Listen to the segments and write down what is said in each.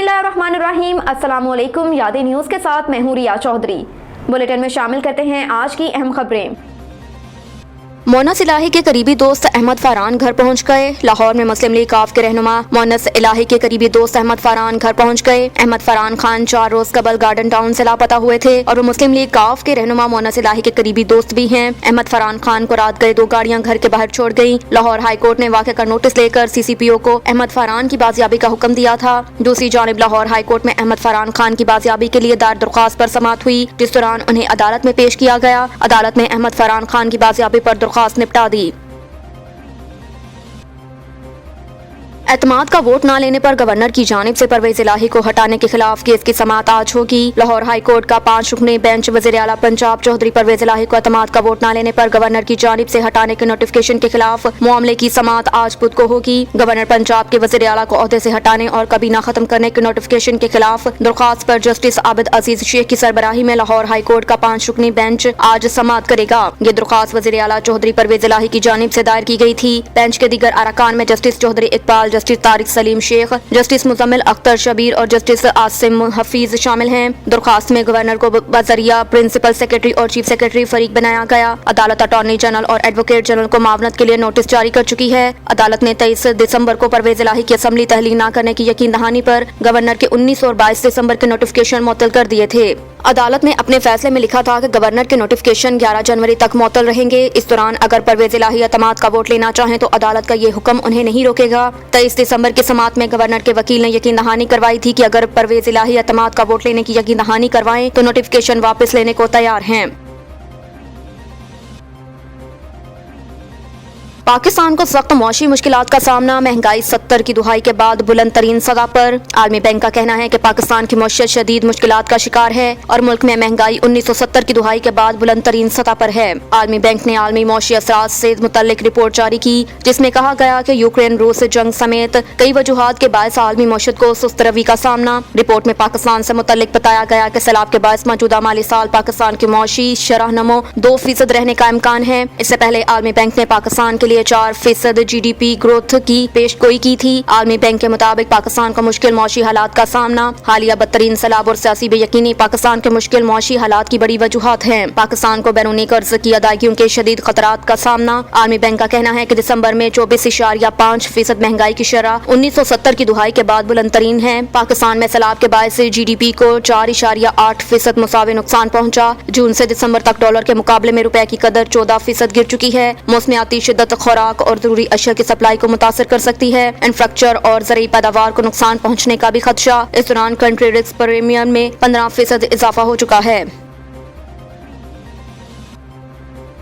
बिस्मिल्लाहिर्रहमानिर्रहीम। अस्सलाम वालेकुम। यादें न्यूज़ के साथ मैं हूं रिया चौधरी। बुलेटिन में शामिल करते हैं आज की अहम खबरें। मोनस इलाही के करीबी दोस्त अहमद फरहान घर पहुंच गए। लाहौर में मुस्लिम लीग काफ के रहनुमा मोनस इलाही के करीबी दोस्त अहमद फरहान घर पहुंच गए। अहमद फरहान खान 4 रोज कबल गार्डन टाउन से लापता हुए थे और वो मुस्लिम लीग काफ के रहनुमा मोनस इलाही के करीबी दोस्त भी हैं। अहमद फरहान खान को रात गए 2 गाड़ियां घर के बाहर छोड़ गयी। लाहौर हाई कोर्ट ने वाक़े का नोटिस लेकर CCPO को अहमद फरहान की बाजियाबी का हुक्म दिया था। दूसरी जानिब लाहौर हाई कोर्ट में अहमद फरहान खान की बाजियाबी के लिए दायर दरख्वास्त पर समाअत हुई, जिस दौरान उन्हें अदालत में पेश किया गया। अदालत ने अहमद फरहान खान की बाजियाबी पर दरख्वास्त निपटा दी। एतमाद का वोट न लेने पर गवर्नर की जानिब से परवेज इलाही को हटाने के खिलाफ केस की समाअत आज होगी। लाहौर हाई कोर्ट का 5 रुकनी बेंच वज़ीर आला पंजाब चौधरी परवेज इलाही को एतमाद का वोट न लेने पर गवर्नर की जानिब से हटाने के नोटिफिकेशन के खिलाफ मामले की समाअत आज बुध को होगी। गवर्नर पंजाब के वज़ीर आला को ओहदे से हटाने और कबीना खत्म करने के नोटिफिकेशन के खिलाफ दरख्वास्त पर जस्टिस आबिद अजीज शेख की सरबराही में लाहौर हाई कोर्ट का 5 रुकनी बेंच आज समाअत करेगा। ये दरख्वास्त वज़ीर आला चौधरी परवेज इलाही की जानिब से दायर की गई थी। बेंच के दीगर अरकान में justice Chaudhry Iqbal, justice Tariq Saleem Sheikh, justice Muzammil Akhtar Shabbir और जस्टिस आसिम हफीज शामिल हैं। दरख्वास्त में गवर्नर को बजरिया प्रिंसिपल सेक्रेटरी और चीफ सेक्रेटरी फरीक बनाया गया। अदालत अटॉर्नी जनरल और एडवोकेट जनरल को मावनत के लिए नोटिस जारी कर चुकी है। अदालत ने 23 दिसंबर को परवेज इलाही की असम्बली तहलील न करने की यकीन दहानी पर गवर्नर के 19 और 22 दिसंबर के नोटिफिकेशन मुअत्तल कर दिए थे। अदालत ने अपने फैसले में लिखा था कि गवर्नर के नोटिफिकेशन 11 जनवरी तक मुअत्तल रहेंगे। इस दौरान अगर परवेज इलाही एतमाद का वोट लेना चाहें तो अदालत का ये हुक्म उन्हें नहीं रोकेगा। 23 दिसंबर की समाअत में गवर्नर के वकील ने यकीन दहानी करवाई थी कि अगर परवेज इलाही एतमाद का वोट लेने की यकीन दहानी करवाएं तो नोटिफिकेशन वापस लेने को तैयार हैं। पाकिस्तान को सख्त मौशी मुश्किलात का सामना। महंगाई 70 की दुहाई के बाद बुलंद तरीन सतह पर। आलमी बैंक का कहना है कि पाकिस्तान की मईशत शदीद मुश्किलात का शिकार है और मुल्क में महंगाई 1970 की दुहाई के बाद बुलंद तरीन सतह पर है। आलमी बैंक ने आलमी मौशी असरात से मुतल्लिक रिपोर्ट जारी की, जिसमें कहा गया कि यूक्रेन रूस जंग समेत कई वजूहात के बायस आलमी मईशत को सुस्त रवी का सामना। रिपोर्ट में पाकिस्तान से मुतल्लिक बताया गया कि सैलाब के बायस मौजूदा माली साल पाकिस्तान की मौशी शरह नमो 2% रहने का इम्कान है। इससे पहले आलमी बैंक ने पाकिस्तान के लिए 4% GDP ग्रोथ की पेशगोई की थी। आलमी बैंक के मुताबिक पाकिस्तान को मुश्किल मौशी हालात का सामना। हालिया बदतरीन सैलाब और सियासी बेयकीनी पाकिस्तान के मुश्किल मौशी हालात की बड़ी वजूहात हैं। पाकिस्तान को बैरूनी कर्ज की अदायगियों के शदीद खतरात का सामना। आलमी बैंक का कहना है कि दिसंबर में 24.5% महंगाई की शरह 1970 की दुहाई के बाद बुलंद तरीन है। पाकिस्तान में सैलाब के बायस GDP को 4.8% मुसावी नुकसान पहुंचा। जून से दिसंबर तक डॉलर के मुकाबले में रुपए की कदर 14% गिर चुकी है। मौसमियाती शिद्दत खुराक और जरूरी अशिया की सप्लाई को मुतासर कर सकती है। इंफ्रास्ट्रक्चर और ज़रूरी पैदावार को नुकसान पहुंचने का भी खदशा। इस दौरान कंट्री रिस्क प्रीमियम में 15% इजाफा हो चुका है।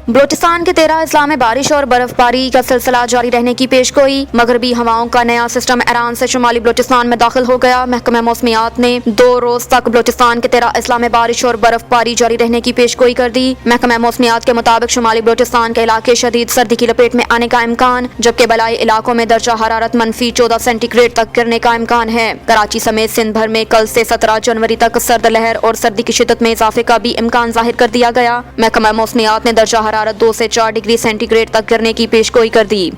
बलोचिस्तान के 13 अजला में बारिश और बर्फबारी का सिलसिला जारी रहने की पेशगोई। मगरबी हवाओं का नया सिस्टम ईरान से शुमाली बलोचिस्तान में दाखिल हो गया। महकमा मौसमियात ने 2 रोज तक बलोचिस्तान के 13 अजला में बारिश और बर्फबारी जारी रहने की पेशगोई कर दी। महकमा मौसमियात के मुताबिक शुमाली बलोचिस्तान के इलाके शदीद सर्दी की लपेट में आने का इम्कान, जबकि बलाई इलाकों में दर्जा हरारत -14 सेंटीग्रेड तक गिरने का इम्कान है। कराची समेत सिंध भर में कल से 17 जनवरी तक सर्द लहर और सर्दी की शिद्दत में इजाफे का भी इम्कान जाहिर कर दिया गया। महकमा मौसमियात ने दर्जा हरारत 2 से 4 डिग्री सेंटीग्रेड तक गिरने की पेशगोई कर दी।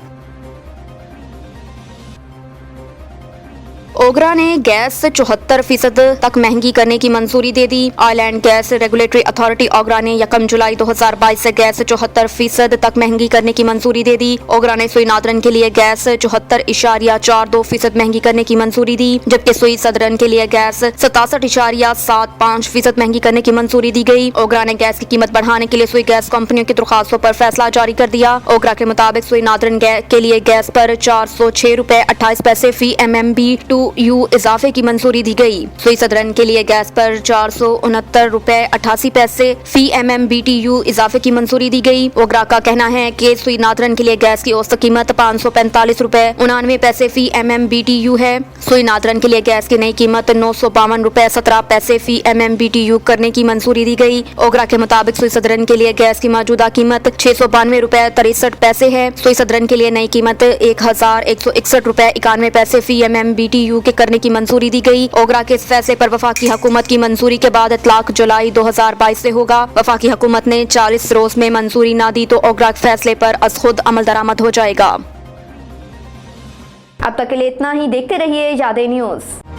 ओगरा ने गैस 74% तक महंगी करने की मंजूरी दे दी। Oil and Gas Regulatory Authority OGRA ने 1 जुलाई 2022 से गैस 74% तक महंगी करने की मंजूरी दे दी। ओगरा ने सुई नादरन के लिए गैस 74.42% महंगी करने की मंजूरी दी, जबकि सुई सदरन के लिए गैस 67.75% महंगी करने की मंजूरी दी गई। ओगरा ने गैस की कीमत बढ़ाने के लिए सुई गैस कंपनियों की दरख्वास्तों पर फैसला जारी कर दिया। ओगरा के मुताबिक सुई नादरन के लिए गैस पर 406 रुपए 28 पैसे फी MMBTU इजाफे की मंजूरी दी गई। सुई सदरन के लिए गैस पर 469 रुपए 88 पैसे फी MMBTU इजाफे की मंजूरी दी गई। ओगरा का कहना है कि सुई नादरन के लिए गैस की औसत कीमत 545 रुपए 99 पैसे फी MMBTU है। सुई नादरन के लिए गैस की नई कीमत 952 रुपए 17 पैसे फी MMBTU करने की मंजूरी दी गई। ओगरा के मुताबिक सुई सदरन के लिए गैस की मौजूदा कीमत 692 रुपए 63 पैसे है। सुई सदरन के लिए नई कीमत 1161 रुपए 91 पैसे फी MMBTU के करने की मंजूरी दी गई। ओगरा के इस फैसले पर वफाकी हुकूमत की मंजूरी के बाद इतलाक जुलाई 2022 से होगा। वफाकी हुकूमत ने 40 रोज में मंजूरी ना दी तो ओगरा के फैसले पर अज खुद अमल दरामद हो जाएगा। अब तक के लिए इतना ही। देखते रहिए यादें न्यूज़।